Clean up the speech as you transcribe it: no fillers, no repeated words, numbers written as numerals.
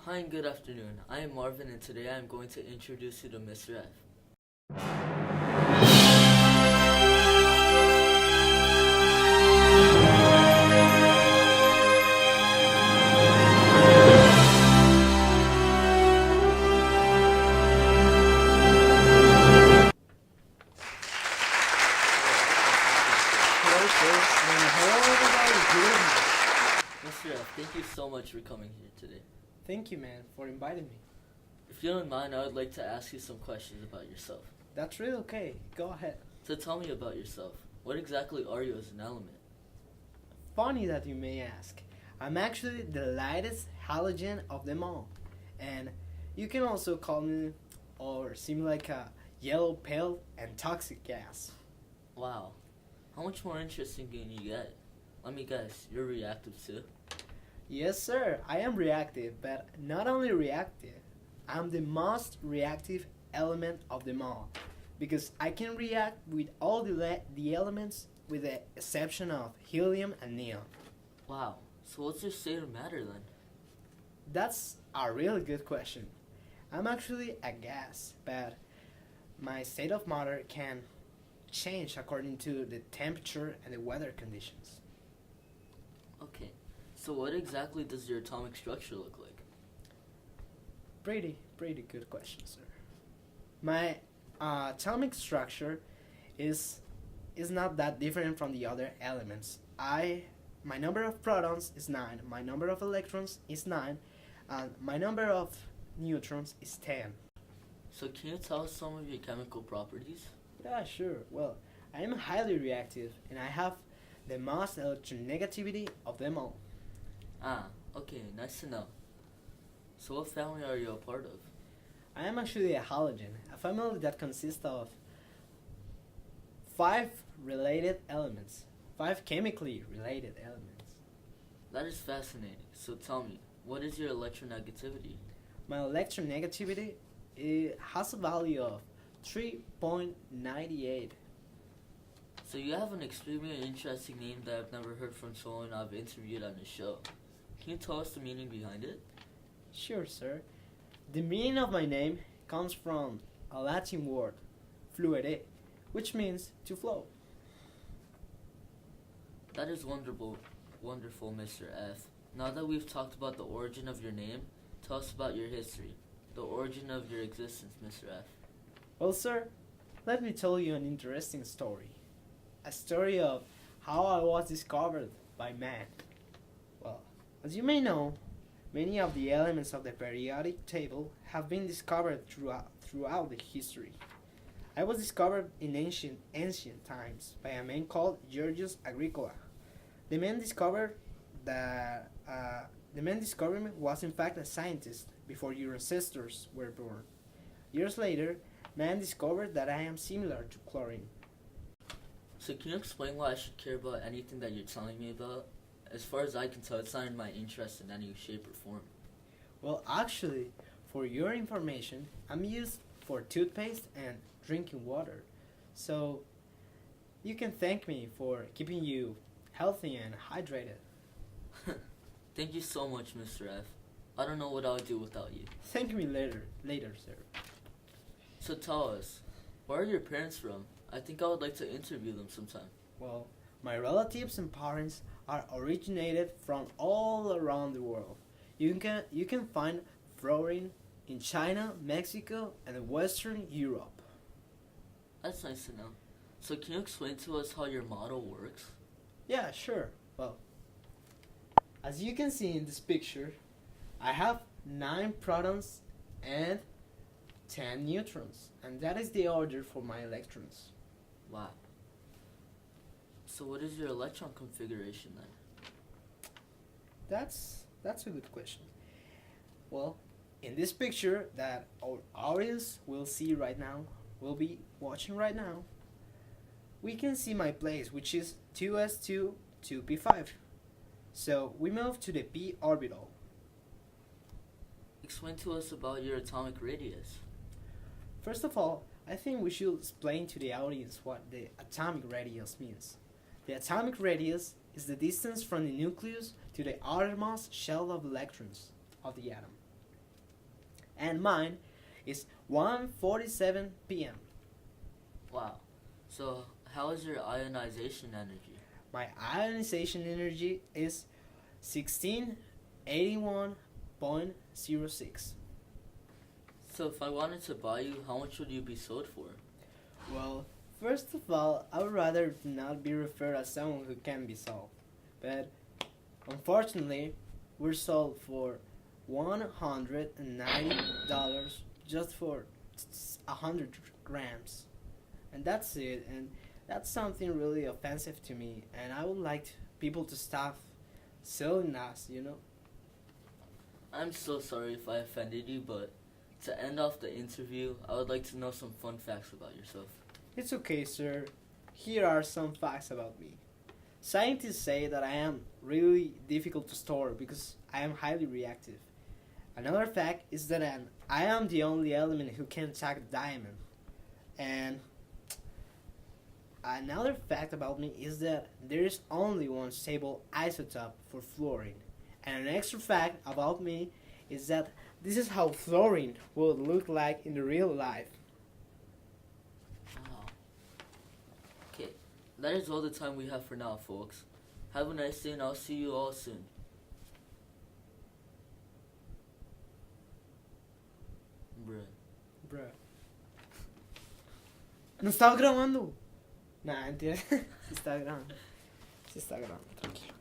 Hi and good afternoon. I am Marvin and today I am going to introduce you to Mr. F. Hello, sir. And hello, everybody. Good evening. Mr. F, thank you so much for coming here today. Thank you, man, for inviting me. If you don't mind, I would like to ask you some questions about yourself. That's really okay. Go ahead. So tell me about yourself. What exactly are you as an element? Funny that you may ask. I'm actually the lightest halogen of them all. And you can also call me or seem like a yellow pale and toxic gas. Wow. How much more interesting can you get? Let me guess, you're reactive too? Yes, sir. I am reactive, but not only reactive. I'm the most reactive element of them all because I can react with all the elements with the exception of helium and neon. Wow. So what's your state of matter then? That's a really good question. I'm actually a gas, but my state of matter can change according to the temperature and the weather conditions. Okay. So what exactly does your atomic structure look like? Pretty good question, sir. My atomic structure is not that different from the other elements. My number of protons is 9, my number of electrons is 9, and my number of neutrons is 10. So can you tell us some of your chemical properties? Yeah, sure. Well, I am highly reactive and I have the most electronegativity of them all. Ah, okay, nice to know. So what family are you a part of? I am actually a halogen, a family that consists of 5 related elements, 5 chemically related elements. That is fascinating. So tell me, what is your electronegativity? My electronegativity has a value of 3.98. So you have an extremely interesting name that I've never heard from someone I've interviewed on the show. Can you tell us the meaning behind it? Sure, sir. The meaning of my name comes from a Latin word, fluere, which means to flow. That is wonderful, Mr. F. Now that we've talked about the origin of your name, tell us about your history, the origin of your existence, Mr. F. Well, sir, let me tell you an interesting story. A story of how I was discovered by man. Well, as you may know, many of the elements of the periodic table have been discovered throughout the history. I was discovered in ancient times by a man called Georgius Agricola. The man discovered me was in fact a scientist before your ancestors were born. Years later, man discovered that I am similar to chlorine. So can you explain why I should care about anything that you're telling me about? As far as I can tell, it's not in my interest in any shape or form. Well, actually, for your information, I'm used for toothpaste and drinking water. So, you can thank me for keeping you healthy and hydrated. Thank you so much, Mr. F. I don't know what I would do without you. Thank me later, sir. So tell us, where are your parents from? I think I would like to interview them sometime. Well, my relatives and parents are originated from all around the world. You can find fluorine in China, Mexico, and Western Europe. That's nice to know. So can you explain to us how your model works? Yeah, sure. Well, as you can see in this picture, I have 9 protons and 10 neutrons, and that is the order for my electrons. Wow. So what is your electron configuration then? That's a good question. Well, in this picture that our audience will see right now, will be watching right now, we can see my place, which is 2s2, 2p5. So we move to the p orbital. Explain to us about your atomic radius. First of all, I think we should explain to the audience what the atomic radius means. The atomic radius is the distance from the nucleus to the outermost shell of electrons of the atom. and mine is 1:47 p.m. Wow. So, how is your ionization energy? My ionization energy is 1681.06. So, if I wanted to buy you, how much would you be sold for? Well, first of all, I would rather not be referred as someone who can be sold. But unfortunately, we're sold for $190 just for 100 grams. And that's it. And that's something really offensive to me. And I would like people to stop selling us, you know? I'm so sorry if I offended you, but to end off the interview, I would like to know some fun facts about yourself. It's okay, sir. Here are some facts about me. Scientists say that I am really difficult to store because I am highly reactive. Another fact is that I am the only element who can attack a diamond. And another fact about me is that there is only one stable isotope for fluorine. And an extra fact about me is that this is how fluorine would look like in the real life. Wow. Okay, that is all the time we have for now, folks. Have a nice day, and I'll see you all soon. Bruh. Não estava gravando. Não, mentira. Se está gravando. Se está gravando, tranquilo.